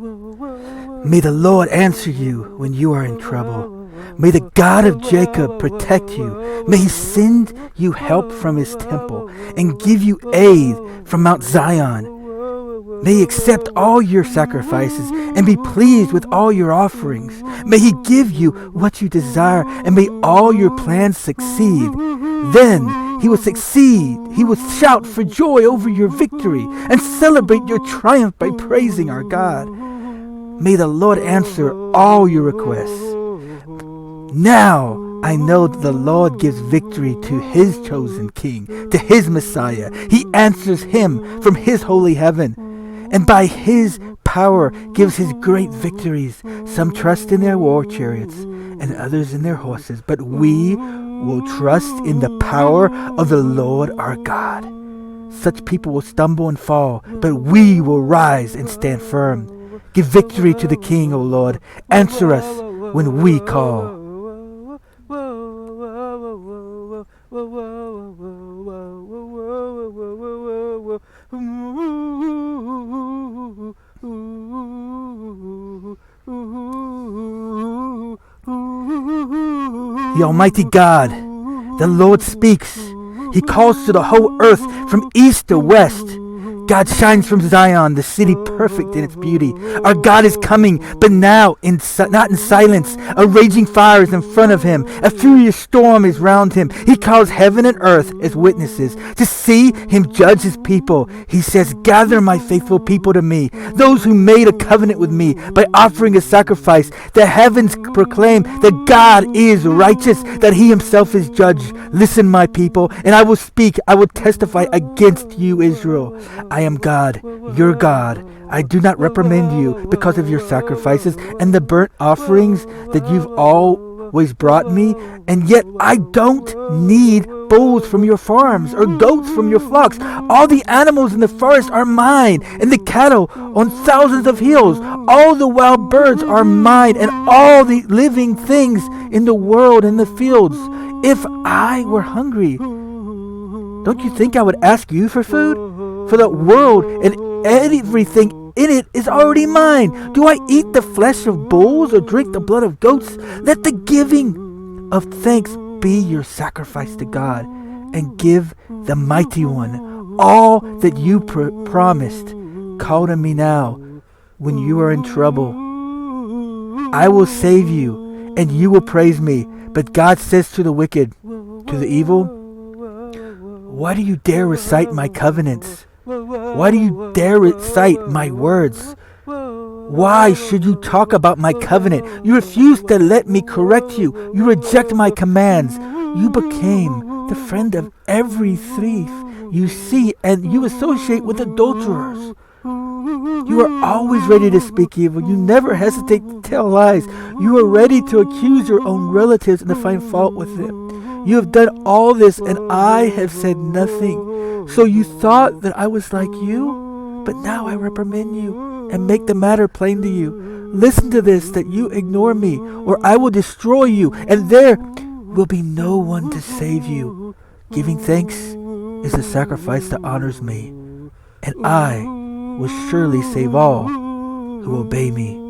May the Lord answer you when you are in trouble. May the God of Jacob protect you. May he send you help from his temple and give you aid from Mount Zion. May he accept all your sacrifices and be pleased with all your offerings. May he give you what you desire, and may all your plans succeed. Then he will succeed. He will shout for joy over your victory and celebrate your triumph by praising our God. May the Lord answer all your requests. Now I know that the Lord gives victory to his chosen king, to his Messiah. He answers him from his holy heaven, and by his power gives his great victories. Some trust in their war chariots and others in their horses, but we will trust in the power of the Lord our God. Such people will stumble and fall, but we will rise and stand firm. Give victory to the King, O Lord. Answer us when we call. The Almighty God, the Lord speaks. He calls to the whole earth from east to west. God shines from Zion, the city perfect in its beauty. Our God is coming, but now not in silence. A raging fire is in front of him. A furious storm is round him. He calls heaven and earth as witnesses to see him judge his people. He says, gather my faithful people to me, those who made a covenant with me by offering a sacrifice. The heavens proclaim that God is righteous, that he himself is judge. Listen, my people, and I will speak. I will testify against you, Israel. I am God, your God. I do not reprimand you because of your sacrifices and the burnt offerings that you've always brought me, and yet I don't need bulls from your farms or goats from your flocks. All the animals in the forest are mine, and the cattle on thousands of hills. All the wild birds are mine, and all the living things in the world in the fields. If I were hungry, don't you think I would ask you for food? For the world and everything in it is already mine. Do I eat the flesh of bulls or drink the blood of goats? Let the giving of thanks be your sacrifice to God, and give the Mighty One all that you promised. Call to me now when you are in trouble. I will save you, and you will praise me. But God says to the wicked, to the evil, why do you dare recite my covenants? Why do you dare recite my words? Why should you talk about my covenant? You refuse to let me correct you. You reject my commands. You became the friend of every thief you see, and you associate with adulterers. You are always ready to speak evil. You never hesitate to tell lies. You are ready to accuse your own relatives and to find fault with them. You have done all this, and I have said nothing. So you thought that I was like you? But now I reprimand you and make the matter plain to you. Listen to this, that you ignore me, or I will destroy you, and there will be no one to save you. Giving thanks is a sacrifice that honors me, and I will surely save all who obey me.